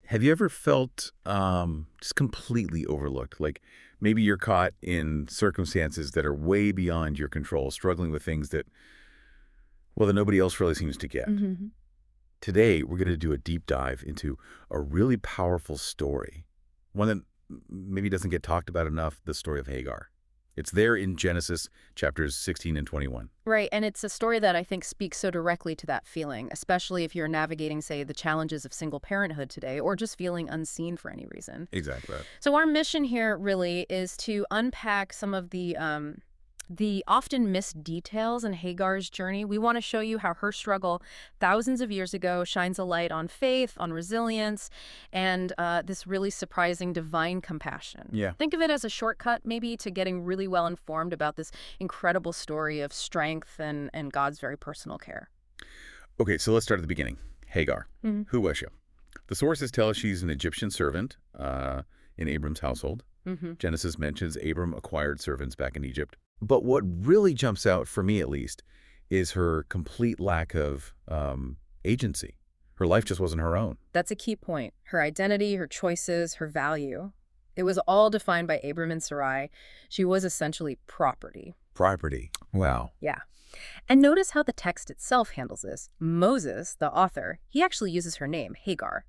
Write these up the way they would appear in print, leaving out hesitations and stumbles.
Have you ever felt just completely overlooked? Like maybe you're caught in circumstances that are way beyond your control, struggling with things that, well, that nobody else really seems to get. Mm-hmm. Today, we're going to do a deep dive into a really powerful story, one that maybe doesn't get talked about enough, the story of Hagar. It's there in Genesis chapters 16 and 21. Right, and it's a story that I think speaks so directly to that feeling, especially if you're navigating, say, the challenges of single parenthood today, or just feeling unseen for any reason. Exactly. So our mission here really is to unpack some of the often missed details in Hagar's journey. We want to show you how her struggle thousands of years ago shines a light on faith, on resilience, and this really surprising divine compassion. Yeah. Think of it as a shortcut maybe to getting really well informed about this incredible story of strength and God's very personal care. Okay, so let's start at the beginning. Hagar. Mhm. Who was she? The sources tell us she's an Egyptian servant in Abram's household. Mm-hmm. Genesis mentions Abram acquired servants back in Egypt. But what really jumps out, for me at least, is her complete lack of agency. Her life just wasn't her own. That's a key point. Her identity, her choices, her value. It was all defined by Abram and Sarai. She was essentially property. Property. Wow. Yeah. And notice how the text itself handles this. Moses, the author, he actually uses her name, Hagar.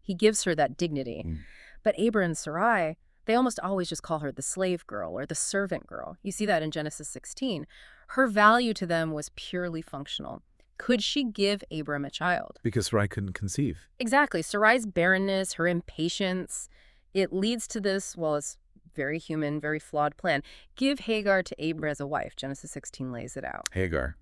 He gives her that dignity. Mm. But Abram and Sarai, they almost always just call her the slave girl or the servant girl. You see that in Genesis 16. Her value to them was purely functional. Could she give Abram a child? Because Sarai couldn't conceive. Exactly. Sarai's barrenness, her impatience, it leads to this, well, it's very human, very flawed plan. Give Hagar to Abram as a wife. Genesis 16 lays it out. Hagar.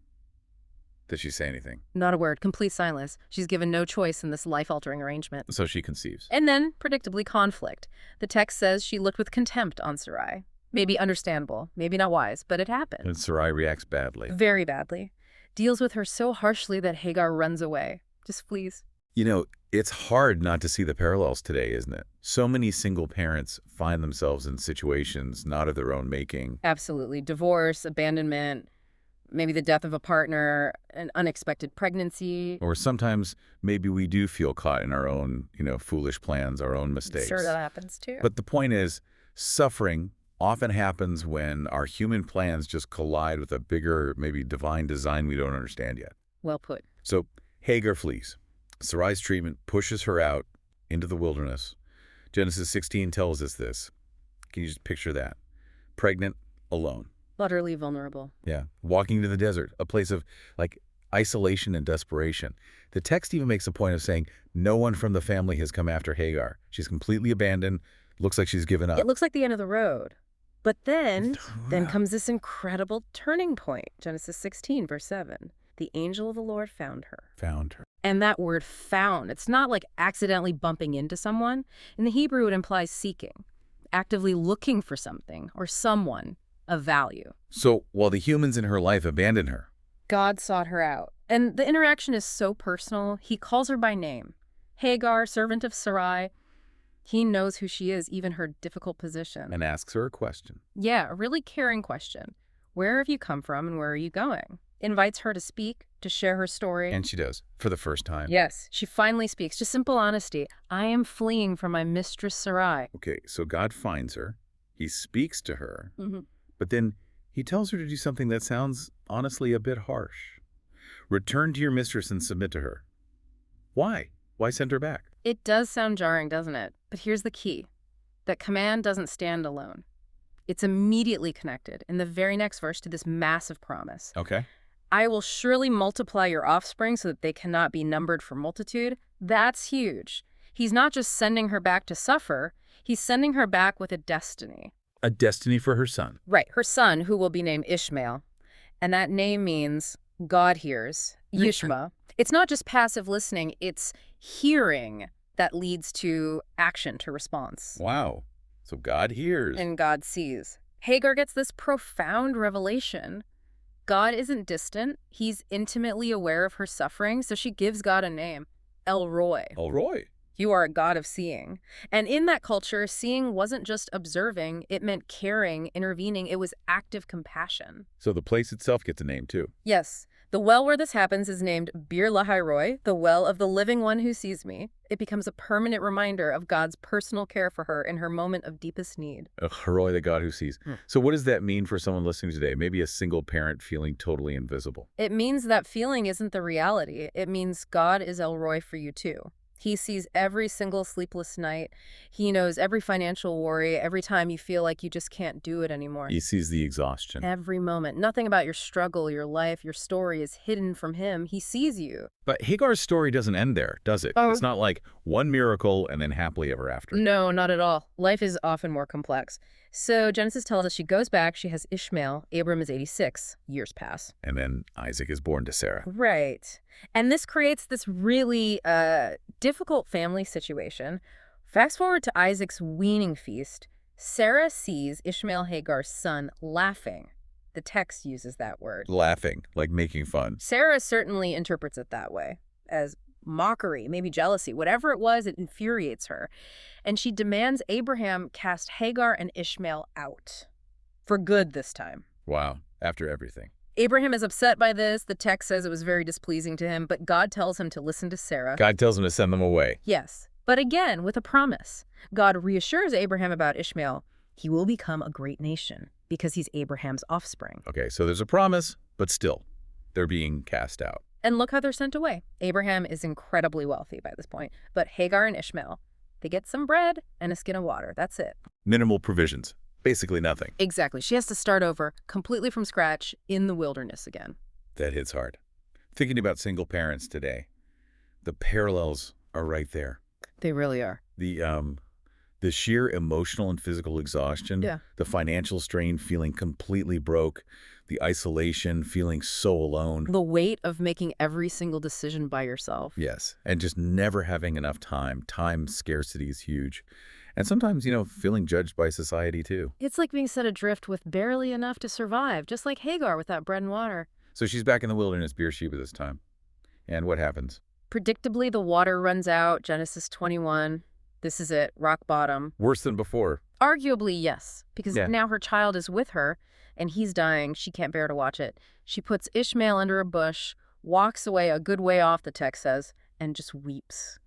Did she say anything? Not a word. Complete silence. She's given no choice in this life-altering arrangement. So she conceives. And then, predictably, conflict. The text says she looked with contempt on Sarai. Maybe understandable, maybe not wise, but it happened. And Sarai reacts badly. Very badly. Deals with her so harshly that Hagar runs away. Just flees. You know, it's hard not to see the parallels today, isn't it? So many single parents find themselves in situations not of their own making. Absolutely. Divorce, abandonment, maybe the death of a partner, an unexpected pregnancy. Or sometimes maybe we do feel caught in our own, foolish plans, our own mistakes. Sure, that happens too. But the point is, suffering often happens when our human plans just collide with a bigger, maybe divine design we don't understand yet. Well put. So Hagar flees. Sarai's treatment pushes her out into the wilderness. Genesis 16 tells us this. Can you just picture that? Pregnant, alone. Utterly vulnerable. Yeah. Walking to the desert, a place of isolation and desperation. The text even makes a point of saying no one from the family has come after Hagar. She's completely abandoned. Looks like she's given up. It looks like the end of the road. But then comes this incredible turning point. Genesis 16, verse 7. The angel of the Lord found her. Found her. And that word found, it's not like accidentally bumping into someone. In the Hebrew, it implies seeking, actively looking for something or someone of value. So while the humans in her life abandoned her, God sought her out. And the interaction is so personal. He calls her by name. Hagar, servant of Sarai. He knows who she is, even her difficult position. and asks her a question. Yeah, a really caring question. Where have you come from and where are you going? Invites her to speak, to share her story. And she does, for the first time. Yes, she finally speaks. Just simple honesty. I am fleeing from my mistress Sarai. Okay, so God finds her. He speaks to her. Mm-hmm. But then he tells her to do something that sounds honestly a bit harsh. Return to your mistress and submit to her. Why? Why send her back? It does sound jarring, doesn't it? But here's the key. That command doesn't stand alone. It's immediately connected in the very next verse to this massive promise. Okay. I will surely multiply your offspring so that they cannot be numbered for multitude. That's huge. He's not just sending her back to suffer. He's sending her back with a destiny. A destiny for her son. Right, her son, who will be named Ishmael. And that name means God hears, Yishma. It's not just passive listening, it's hearing that leads to action, to response. Wow. So God hears. And God sees. Hagar gets this profound revelation. God isn't distant. He's intimately aware of her suffering, so she gives God a name, El Roy. El Roy. You are a God of seeing. And in that culture, seeing wasn't just observing, it meant caring, intervening. It was active compassion. So the place itself gets a name too. Yes, The well where this happens is named Bir Lahai, the well of the living one who sees me. It becomes a permanent reminder of God's personal care for her in her moment of deepest need. Roy, the God who sees. Hmm. So what does that mean for someone listening today? Maybe a single parent feeling totally invisible. It means that feeling isn't the reality. It means God is El Roy for you too. He sees every single sleepless night. He knows every financial worry, every time you feel like you just can't do it anymore. He sees the exhaustion. Every moment. Nothing about your struggle, your life, your story is hidden from him. He sees you. But Hagar's story doesn't end there, does it? Oh. It's not like one miracle and then happily ever after. No, not at all. Life is often more complex. So Genesis tells us she goes back, she has Ishmael, Abram is 86, years pass. And then Isaac is born to Sarah. Right. And this creates this really difficult family situation. Fast forward to Isaac's weaning feast. Sarah sees Ishmael, Hagar's son, laughing. The text uses that word. Laughing, like making fun. Sarah certainly interprets it that way, as mockery, maybe jealousy. Whatever it was, it infuriates her. And she demands Abraham cast Hagar and Ishmael out. For good this time. Wow, after everything. Abraham is upset by this. The text says it was very displeasing to him, but God tells him to listen to Sarah. God tells him to send them away. Yes, but again, with a promise. God reassures Abraham about Ishmael. He will become a great nation because he's Abraham's offspring. Okay, so there's a promise, but still, they're being cast out. And look how they're sent away. Abraham is incredibly wealthy by this point, but Hagar and Ishmael, they get some bread and a skin of water. That's it. Minimal provisions. Basically nothing. Exactly. She has to start over completely from scratch in the wilderness again. That hits hard. Thinking about single parents today, the parallels are right there. They really are. The sheer emotional and physical exhaustion, Yeah. the financial strain, feeling completely broke, the isolation, feeling so alone. The weight of making every single decision by yourself. Yes, and just never having enough time. Time scarcity is huge. And sometimes, feeling judged by society too. It's like being set adrift with barely enough to survive, just like Hagar with that bread and water. So she's back in the wilderness, Beersheba this time. And what happens? Predictably, the water runs out, Genesis 21. This is it, rock bottom. Worse than before. Arguably, yes, because Yeah. now her child is with her, and he's dying. She can't bear to watch it. She puts Ishmael under a bush, walks away a good way off, the text says, and just weeps.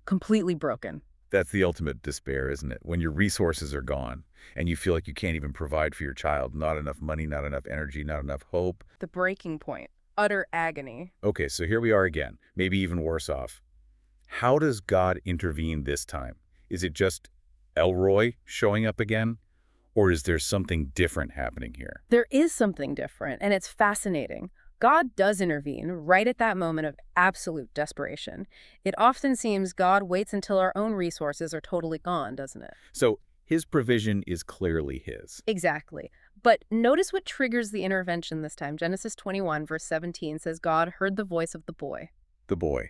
Completely broken. That's the ultimate despair, isn't it? When your resources are gone and you feel like you can't even provide for your child. Not enough money, not enough energy, not enough hope. The breaking point. Utter agony. Okay, so here we are again, maybe even worse off. How does God intervene this time? Is it just Elroy showing up again? Or is there something different happening here? There is something different, and it's fascinating. God does intervene right at that moment of absolute desperation. It often seems God waits until our own resources are totally gone, doesn't it? So his provision is clearly his. Exactly. But notice what triggers the intervention this time. Genesis 21, verse 17 says God heard the voice of the boy. The boy,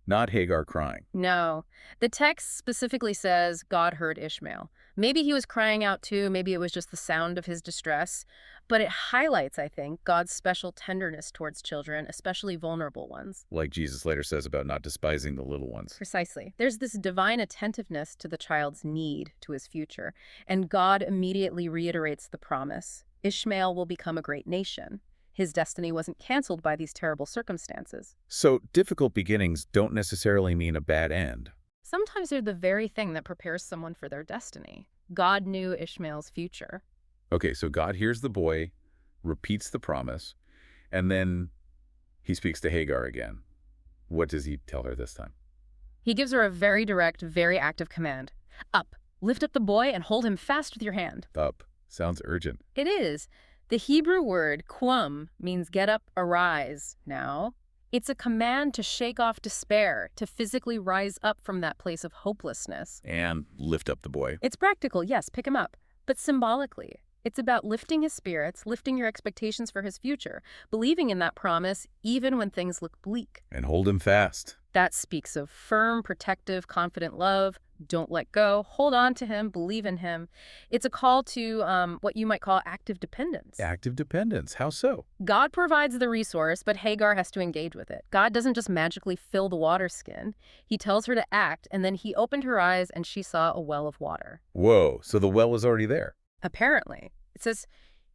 not Hagar crying. No. The text specifically says God heard Ishmael. Maybe he was crying out too. Maybe it was just the sound of his distress. But it highlights, I think, God's special tenderness towards children, especially vulnerable ones. Like Jesus later says about not despising the little ones. Precisely. There's this divine attentiveness to the child's need, to his future. And God immediately reiterates the promise. Ishmael will become a great nation. His destiny wasn't canceled by these terrible circumstances. So difficult beginnings don't necessarily mean a bad end. Sometimes they're the very thing that prepares someone for their destiny. God knew Ishmael's future. Okay, so God hears the boy, repeats the promise, and then he speaks to Hagar again. What does he tell her this time? He gives her a very direct, very active command. Up, lift up the boy and hold him fast with your hand. Up. Sounds urgent. It is. The Hebrew word quam means get up, arise. Now, it's a command to shake off despair, to physically rise up from that place of hopelessness. And lift up the boy. It's practical, yes, pick him up, but symbolically. It's about lifting his spirits, lifting your expectations for his future, believing in that promise even when things look bleak. And hold him fast. That speaks of firm, protective, confident love. Don't let go. Hold on to him. Believe in him. It's a call to what you might call active dependence. Active dependence. How so? God provides the resource, but Hagar has to engage with it. God doesn't just magically fill the water skin. He tells her to act, and then he opened her eyes and she saw a well of water. Whoa, so the well was already there. Apparently. It says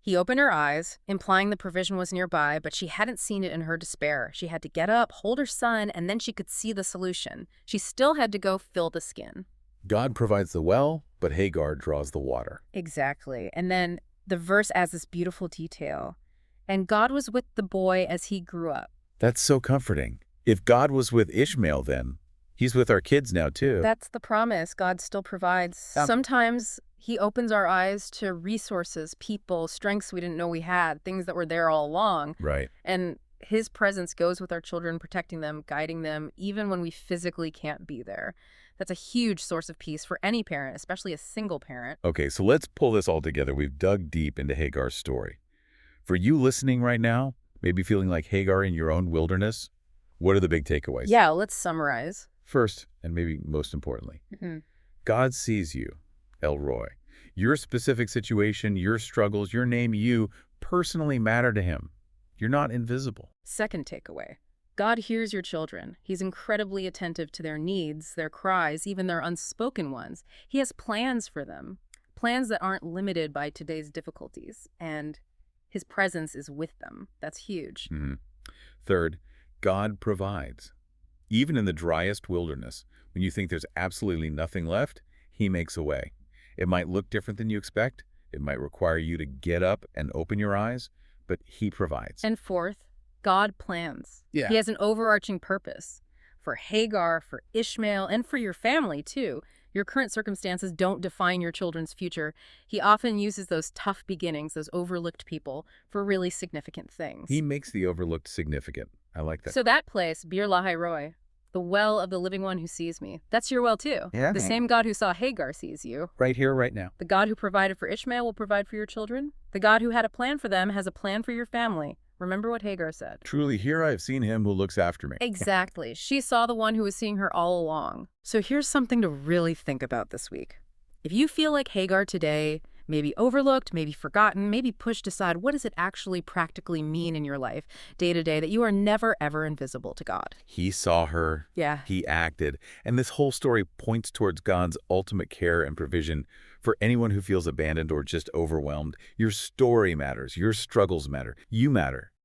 He opened her eyes, implying the provision was nearby, but she hadn't seen it in her despair. She had to get up, hold her son, and then she could see the solution. She still had to go fill the skin. God provides the well, but Hagar draws the water. Exactly. And then the verse adds this beautiful detail. And God was with the boy as he grew up. That's so comforting. If God was with Ishmael then, he's with our kids now too. That's the promise. God still provides. Yeah. Sometimes he opens our eyes to resources, people, strengths we didn't know we had, things that were there all along. Right. And his presence goes with our children, protecting them, guiding them, even when we physically can't be there. That's a huge source of peace for any parent, especially a single parent. Okay, so let's pull this all together. We've dug deep into Hagar's story. For you listening right now, maybe feeling like Hagar in your own wilderness, what are the big takeaways? Yeah, let's summarize. First, and maybe most importantly, Mm-hmm. God sees you, El Roy. Your specific situation, your struggles, your name, you personally matter to him. You're not invisible. Second takeaway. God hears your children. He's incredibly attentive to their needs, their cries, even their unspoken ones. He has plans for them, plans that aren't limited by today's difficulties, and his presence is with them. That's huge. Mhm. Third, God provides. Even in the driest wilderness, when you think there's absolutely nothing left, he makes a way. It might look different than you expect. It might require you to get up and open your eyes, but he provides. And fourth, God plans. Yeah. He has an overarching purpose for Hagar, for Ishmael, and for your family, too. Your current circumstances don't define your children's future. He often uses those tough beginnings, those overlooked people, for really significant things. He makes the overlooked significant. I like that. So that place, Bir Lahai Roy, the well of the living one who sees me, that's your well too. Yeah. The same God who saw Hagar sees you. Right here, right now. The God who provided for Ishmael will provide for your children. The God who had a plan for them has a plan for your family. Remember what Hagar said. Truly, here I have seen him who looks after me. Exactly. She saw the one who was seeing her all along. So here's something to really think about this week. If you feel like Hagar today, maybe overlooked, maybe forgotten, maybe pushed aside, what does it actually practically mean in your life, day to day, that you are never, ever invisible to God? He saw her. Yeah. He acted. And this whole story points towards God's ultimate care and provision for anyone who feels abandoned or just overwhelmed. Your story matters. Your struggles matter. You matter.